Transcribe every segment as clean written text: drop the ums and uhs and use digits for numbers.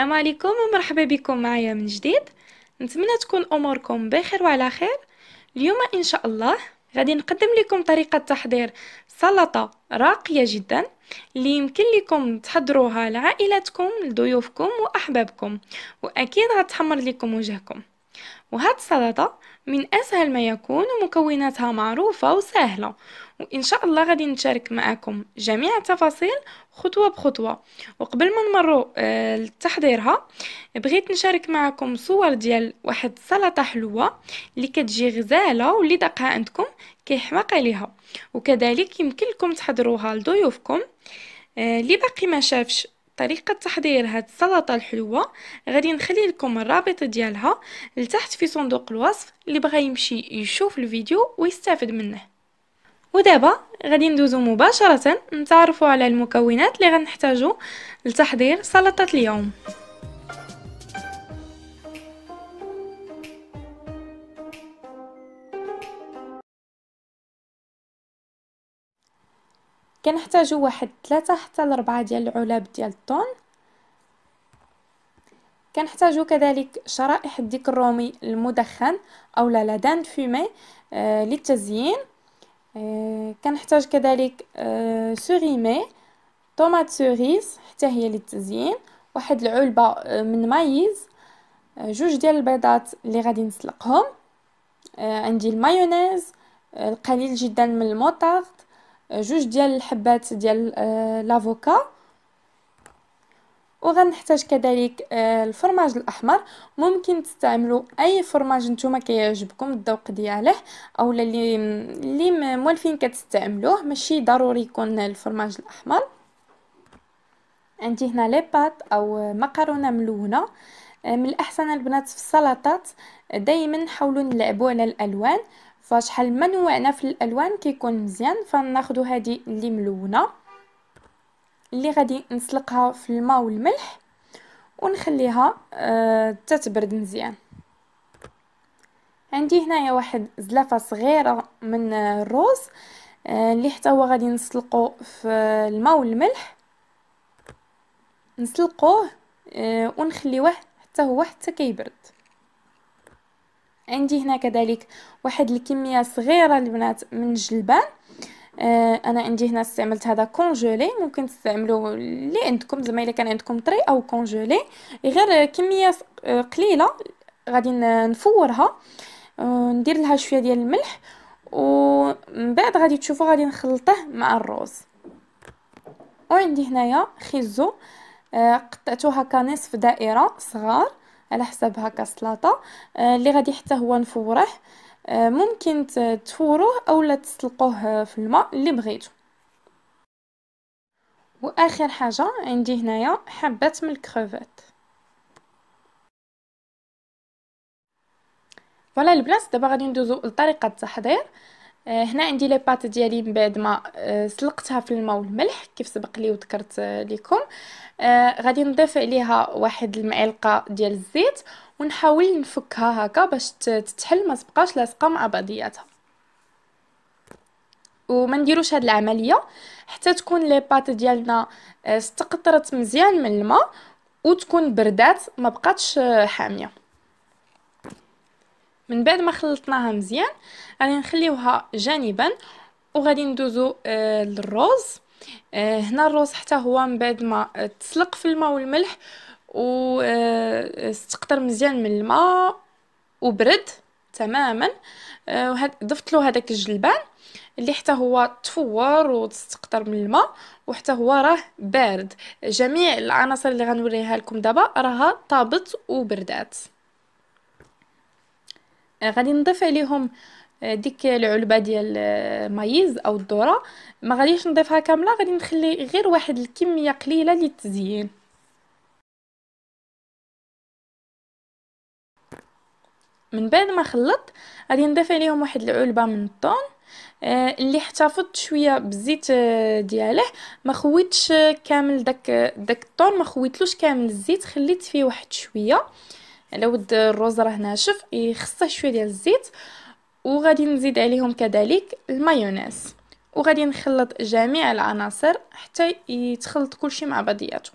السلام عليكم ومرحبا بكم معايا من جديد. نتمنى تكون اموركم بخير وعلى خير. اليوم ان شاء الله غادي نقدم لكم طريقة تحضير سلطة راقية جدا اللي يمكن لكم تحضروها لعائلتكم لضيوفكم واحبابكم، واكيد غتحمر لكم وجهكم. وهاد السلطة من أسهل ما يكون ومكوناتها معروفة وسهلة، وإن شاء الله غادي نشارك معكم جميع التفاصيل خطوة بخطوة. وقبل ما نمروا لتحضيرها، بغيت نشارك معكم صور ديال واحد السلطة حلوة اللي كتجي غزالة واللي دقها عندكم كيحماق عليها، وكذلك يمكن لكم تحضروها لضيوفكم. اللي باقي ما شافش طريقة تحضير هاد السلطة الحلوة، غادي نخلي لكم الرابط ديالها لتحت في صندوق الوصف، اللي بغى يمشي يشوف الفيديو ويستافد منه. ودابا غادي ندوزو مباشرة نتعرفوا على المكونات اللي غنحتاجو لتحضير سلطة اليوم. كنحتاجو واحد 3 حتى ل 4 ديال العلب ديال الطون. كنحتاجو كذلك شرائح الديك الرومي المدخن او لا دان فومي للتزيين. كنحتاج كذلك سوريمي، طوماط سوريس حتى هي للتزيين، واحد العلبة من مايز، جوج ديال البيضات اللي غادي نسلقهم، عندي المايونيز، القليل جدا من الموطارد، جوج ديال الحبات ديال لافوكا، وغنحتاج كذلك الفرماج الاحمر. ممكن تستعملوا اي فرماج نتوما كيعجبكم الذوق دياله او اللي مولفين كتستعملوه، ماشي ضروري يكون الفرماج الاحمر. عندي هنا لي بات او مكرونه ملونه. من الاحسن البنات في السلطات دائما نحاولوا نلعبوا على الالوان، فشحال ما نوعنا في الالوان كيكون مزيان. فناخذوا هذه اللي ملونه اللي غادي نسلقها في الماء والملح ونخليها تتبرد مزيان. عندي هنايا واحد زلافه صغيره من الروز اللي حتى هو غادي نسلقه في الماء والملح، نسلقوه ونخليوه حتى كيبرد. عندي هنا كذلك واحد الكميه صغيره البنات من الجلبان. انا عندي هنا استعملت هذا كونجولي، ممكن تستعملوا اللي عندكم زعما الا كان عندكم طري او كونجولي، غير كميه قليله. غادي نفورها، ندير لها شويه ديال الملح، ومن بعد غادي تشوفوا غادي نخلطه مع الروز. وعندي هنايا خيزو، قطعته هكا نصف دائره صغار على حسب هكا سلطه، اللي غادي حتى هو نفوره. ممكن تفوروه اولا تسلقوه في الماء اللي بغيتو. واخر حاجه عندي هنايا حبات من الكروفات. فوالا البنات، دابا غادي ندوزو لطريقه التحضير. هنا عندي لي بات ديالي من بعد ما سلقتها في الماء والملح كيف سبق لي وذكرت لكم. غادي نضيف عليها واحد المعلقه ديال الزيت ونحاول نفكها هكا باش تتحل، ما تبقاش لاصقه مع بعضياتها. وما نديروش هاد العمليه حتى تكون لي بات ديالنا استقطرت مزيان من الماء وتكون بردات ما بقاتش حاميه. من بعد ما خلطناها مزيان غادي نخليوها جانبا، وغادي ندوزو للروز. هنا الروز حتى هو من بعد ما تسلق في الماء والملح واستقطر مزيان من الماء وبرد تماما، ضفت له هذاك الجلبان اللي حتى هو تفور وتستقطر من الماء، وحتى هو راه بارد. جميع العناصر اللي غنوريها لكم دابا راها طابت وبردات. غادي نضيف عليهم ديك العلبه ديال مايز او الذره، ما غاديش نضيفها كامله، غادي نخلي غير واحد الكميه قليله للتزيين. من بعد ما خلطت غادي نضيف عليهم واحد العلبه من الثوم اللي احتفظت شويه بالزيت دياله، ما خويتش كامل داك الثوم، ما خويتلوش كامل الزيت، خليت فيه واحد شويه على ود الرز راه ناشف يخصه شويه ديال الزيت. وغادي نزيد عليهم كذلك المايونيز، وغادي نخلط جميع العناصر حتى يتخلط كلشي مع بعضياته.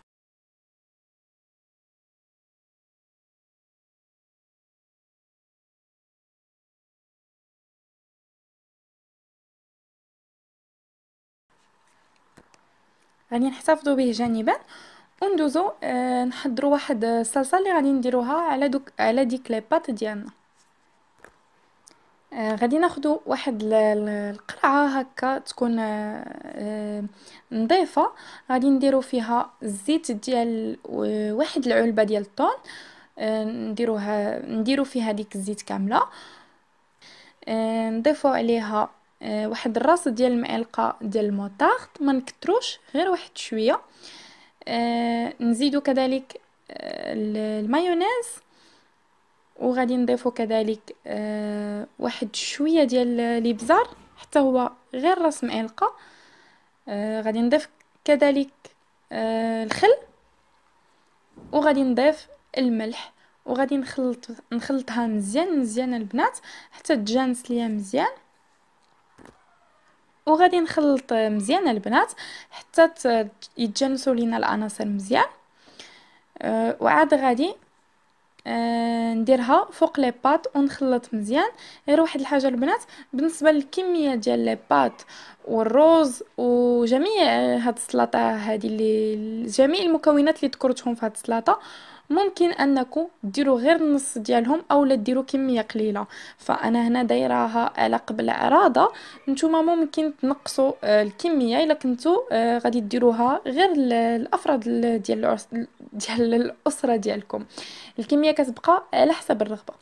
غادي نحتفظوا به جانبا، وندوزو نحضروا واحد الصلصه اللي غادي نديروها على ديك لي بات ديالنا. غادي ناخدو واحد القرعه هكا تكون نظيفه، غادي نديرو فيها الزيت ديال واحد العلبه ديال الطون. نديرو فيها ديك الزيت كامله. نضيفو عليها واحد الراس ديال المعلقه ديال الموطارد، ما نكتروش، غير واحد شويه. نزيدو كذلك المايونيز، وغادي نضيفو كذلك واحد شويه ديال الابزار، حتى هو غير راس معلقه. غادي نضيف كذلك الخل، وغادي نضيف الملح، وغادي نخلطها مزيان البنات حتى تجانس ليا مزيان. وغادي نخلط مزيان البنات حتى يتجانسوا لينا العناصر مزيان. وعاد غادي نديرها فوق لي بات ونخلط مزيان. غير واحد الحاجه البنات، بالنسبه للكميه ديال لي بات والروز وجميع هاد السلطه هذه، اللي جميع المكونات اللي ذكرتهم في هاد السلطه، ممكن انكم ديروا غير النص ديالهم اولا ديروا كميه قليله. فانا هنا دايراها على قبل عراضه، نتوما ممكن تنقصوا الكميه الا كنتو غادي ديروها غير الافراد ديال الاسره ديالكم. الكميه كتبقى على حسب الرغبه.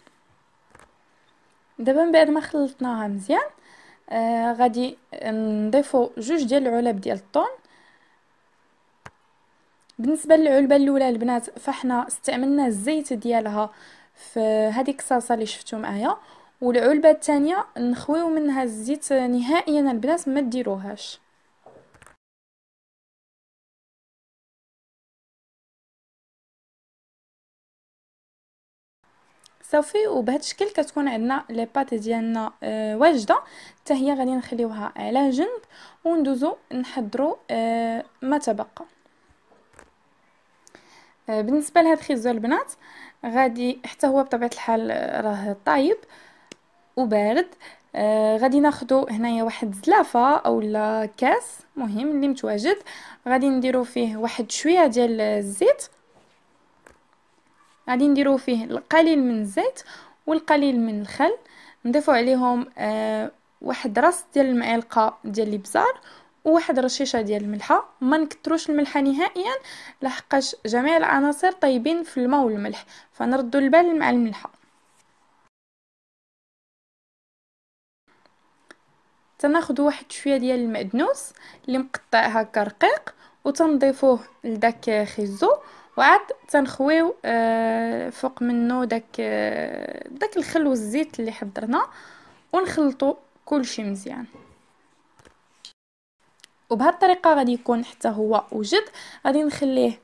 دابا من بعد ما خلطناها مزيان، غادي نضيفوا جوج ديال العلب ديال الطون. بالنسبه للعلبه الاولى البنات، فاحنا استعملنا الزيت ديالها في هذيك الصلصه اللي شفتوا معايا، والعلبه الثانيه نخويو منها الزيت نهائيا البنات، ما ديروهاش. صافي، وبهذا الشكل كتكون عندنا لي بات ديالنا واجده. حتى هي غادي نخليوها على جنب، وندوزو نحضروا ما تبقى. بالنسبه لهاد الخيزو البنات، غادي حتى هو بطبيعه الحال راه طايب وبارد. غادي ناخدو هنايا واحد زلافه اولا كاس، مهم اللي متواجد. غادي نديرو فيه واحد شويه ديال الزيت، غادي نديرو فيه القليل من الزيت والقليل من الخل. نضيفو عليهم واحد راس ديال المعلقه ديال الابزار وواحد رشيشه ديال الملحه. ما نكتروش الملحه نهائيا، لحقاش جميع العناصر طيبين في الماء والملح، فنردوا البال مع الملحه. تناخذ واحد شويه ديال المعدنوس اللي مقطع هكا رقيق، وتنضيفوه لداك خيزو، وعاد تنخويو فوق منه داك الخل والزيت اللي حضرنا، ونخلطوا كلشي مزيان. وبهذه الطريقه غادي يكون حتى هو وجد. غادي نخليه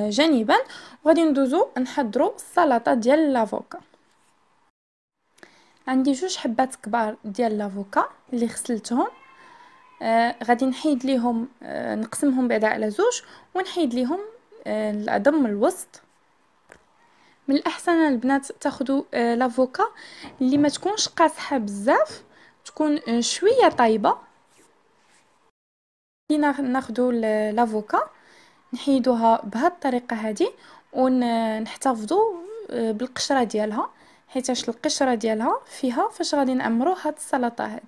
جانبا، وغادي ندوزو نحضروا السلطه ديال لافوكا. عندي جوج حبات كبار ديال لافوكا اللي غسلتهم. غادي نحيد ليهم، نقسمهم بعدا على زوج، ونحيد ليهم العظم من الوسط. من الاحسن البنات تاخذوا لافوكا اللي ما تكونش قاصحه بزاف، تكون شويه طايبه. ناخذوا لافوكا نحيدوها بهذه الطريقه هذه، ونحتفظوا بالقشره ديالها، حيتاش القشره ديالها فيها فاش غادي نعمروا هاد السلطه هذه.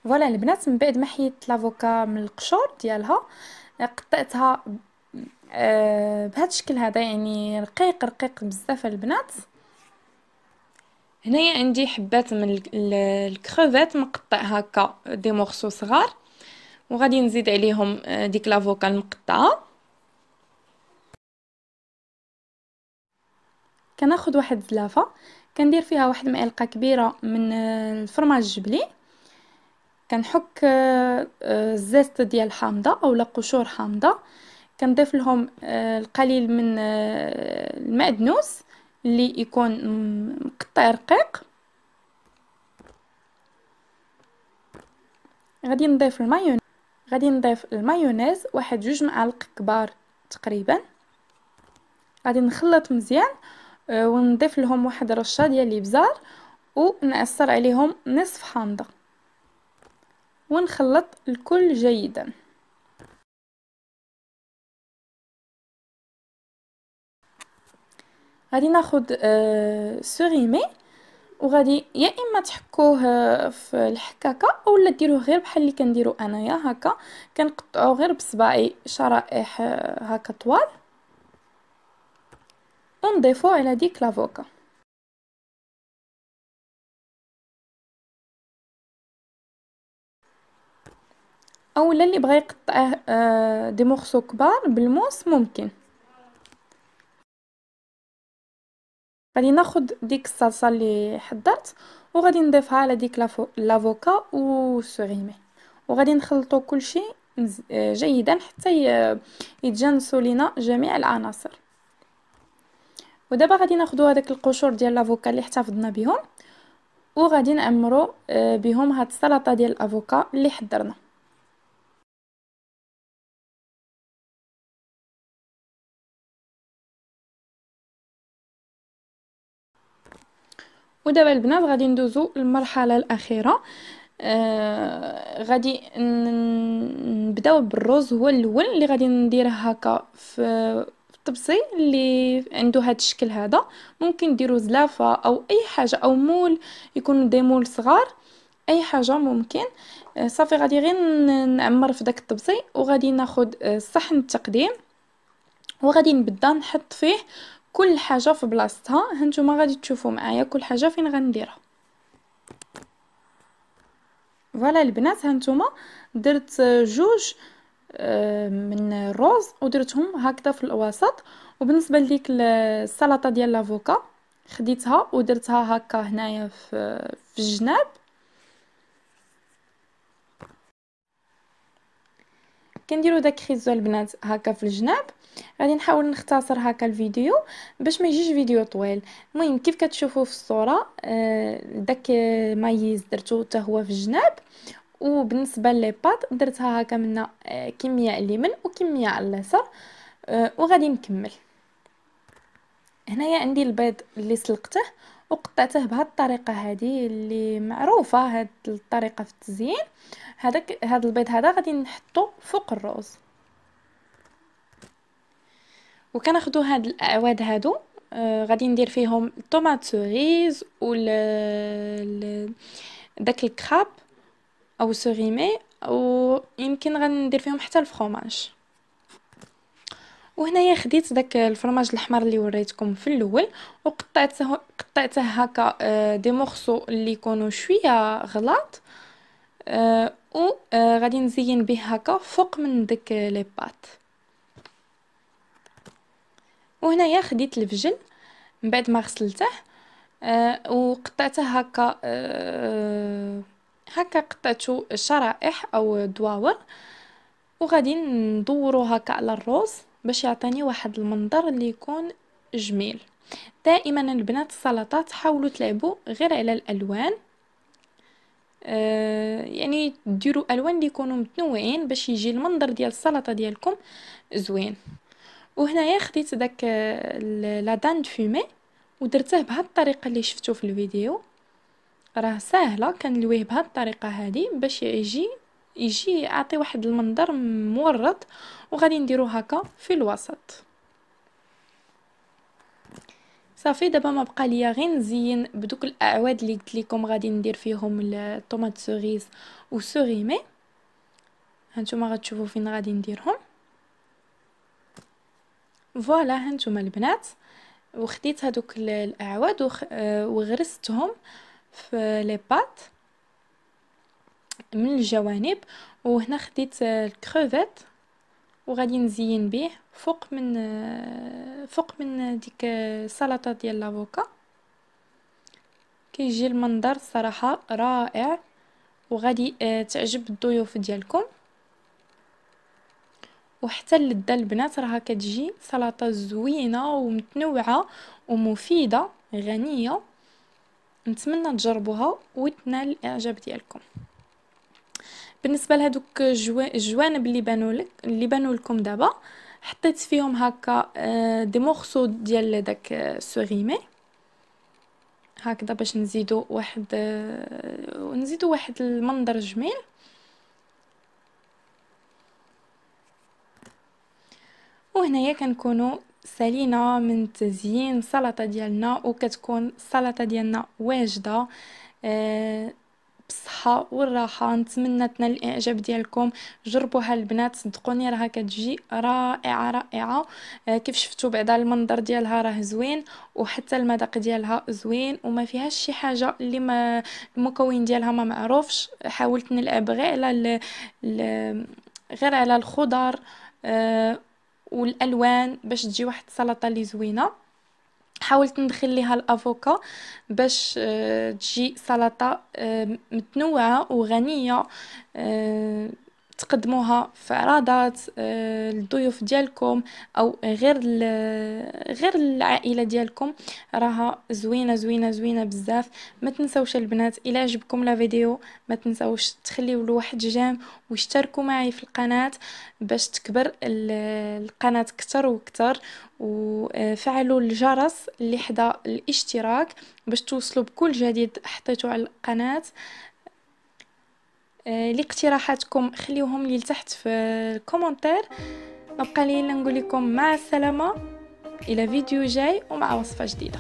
فوالا البنات، من بعد ما حيدت لافوكا من القشور ديالها، قطعتها بهذا الشكل هذا، يعني رقيق بزاف البنات. هنايا عندي حبات من الكروفيت مقطع هكا دي مورسو صغار، وغادي نزيد عليهم ديك لافوكا المقطعه. كناخذ واحد زلافه، كندير فيها واحد معلقه كبيره من الفرماج الجبلي، كنحك الزيت ديال الحامضه اولا قشور حامضه، كنضيف لهم القليل من المعدنوس اللي يكون مقطع رقيق. غادي نضيف المايونيز واحد جوج معالق كبار تقريبا. غادي نخلط مزيان، ونضيف لهم واحد رشه ديال الابزار، ونعصر عليهم نصف حامضه، ونخلط الكل جيدا. غادي ناخد سوريمي، وغادي يا اما تحكوه في الحكاكه اولا ديروه غير بحال اللي كنديرو انايا هكا. كنقطعو غير بصباعي شرائح هكا طوال، ونضيفو على ديك لافوكا. اولا اللي بغى يقطعه دي مورسو كبار بالموس ممكن. غادي ناخد ديك الصلصه اللي حضرت وغادي نضيفها على ديك لافوكا والسوريمي، وغادي نخلطو كلشي جيدا حتى يتجانسوا لينا جميع العناصر. ودابا غادي ناخدو هذاك القشور ديال لافوكا اللي احتفظنا بهم، وغادي نعمرو بهم هاد السلطه ديال الافوكا اللي حضرنا. ودابا البنات غادي ندوزو للمرحله الاخيره. غادي نبداو بالرز، هو الاول اللي غادي نديره هكا في الطبسي اللي عنده هذا الشكل هذا. ممكن ديروا زلافه او اي حاجه، او مول يكون دي مول صغار، اي حاجه ممكن. صافي غادي غير نعمر في داك الطبسي، وغادي ناخد صحن التقديم، وغادي نبدا نحط فيه كل حاجه في بلاصتها. هانتوما غادي تشوفوا معايا كل حاجه فين غنديرها. فوالا البنات، هانتوما درت جوج من الرز ودرتهم هكذا في الوسط. وبالنسبه لديك السلطه ديال لافوكا خديتها ودرتها هكا هنايا في الجناب. كنديروا داك خيزو البنات هكا في الجناب. غادي نحاول نختصر هكا الفيديو باش ما يجيش فيديو طويل. المهم كيف كتشوفوا في الصوره داك مايز درتو حتى هو في الجناب. وبالنسبه لي بات درتها هكا من كميه اليمن وكميه على اليسار. وغادي نكمل. هنايا عندي البيض اللي سلقته وقطعته بهذه الطريقه هذه اللي معروفه، هذه الطريقه في التزيين. هذا البيض هذا غادي نحطه فوق الرز. وكناخذوا هاد الاعواد هادو غادي ندير فيهم الطوماط سوريز داك الكراب او سوريمي، ويمكن غندير فيهم حتى الفرomاج. وهنايا خديت داك الفرماج الاحمر اللي وريتكم في الاول قطعته هكا دي مورسو اللي يكونوا شويه غلاط. وغادي نزين به هكا فوق من داك لي بات. وهنايا خديت الفجل من بعد ما غسلته وقطعته هكا هكا قطعته شرائح او دواور. وغادي ندورو هكا على الروز باش يعطيني واحد المنظر اللي يكون جميل. دائما البنات السلطات حاولوا تلعبوا غير على الالوان، يعني ديروا الوان اللي يكونوا متنوعين باش يجي المنظر ديال السلطه ديالكم زوين. وهنايا خديت داك لا دان فومي ودرته بهذه الطريقه اللي شفتوا في الفيديو. راه ساهله كنلويه بهذه الطريقه هذه باش يجي يعطي واحد المنظر مورد. وغادي نديرو هكا في الوسط. صافي دابا ما بقى ليا غير نزين بدوك الاعواد اللي قلت لكم غادي ندير فيهم الطوماط سوريز وسوريمي. هانتوما غتشوفوا فين غادي نديرهم. فوالا هانتوما البنات، وخديت هذوك الاعواد وغرستهم في لي بات من الجوانب. وهنا خديت الكروفيت وغادي نزين به فوق من ديك السلطه ديال لافوكا. كيجي المنظر صراحه رائع وغادي تعجب الضيوف ديالكم. وحتى اللذه البنات راها كتجي سلطه زوينه ومتنوعه ومفيده غنيه. نتمنى تجربوها وتنال الاعجاب ديالكم. بالنسبه لهذوك الجوانب اللي بانوا لكم دابا حطيت فيهم هكا دي مورسو ديال داك السوريمي هكذا باش نزيدوا واحد المنظر جميل. وهنايا كنكونوا سالينا من تزيين السلطه ديالنا، وكتكون السلطه ديالنا واجده بالصحه والراحه. نتمنى تنال الاعجاب ديالكم، جربوها البنات صدقوني راها كتجي رائعه رائعه. كيف شفتوا بعدا المنظر ديالها راه زوين، وحتى المذاق ديالها زوين، وما فيهاش شي حاجه اللي ما المكون ديالها ما معروفش. حاولت نلعب غير على غير على الخضر والالوان باش تجي واحد السلطه اللي زوينه. حاولت ندخل ليها الافوكا باش تجي سلطه متنوعه وغنيه. تقدموها في عراضات الضيوف ديالكم، او غير العائله ديالكم. راها زوينه زوينه زوينه بزاف. ما تنسوش البنات الى عجبكم لا فيديو ما تنسوش تخليو له واحد جيم، واشتركوا معي في القناه باش تكبر القناه كتر وكتر، وفعلوا الجرس اللي حدا الاشتراك باش توصلوا بكل جديد حطيته على القناه. لاقتراحاتكم خليوهم لي لتحت في الكومنتير. ما بقى لي الا نقول لكم مع السلامه، الى فيديو جاي ومع وصفه جديده.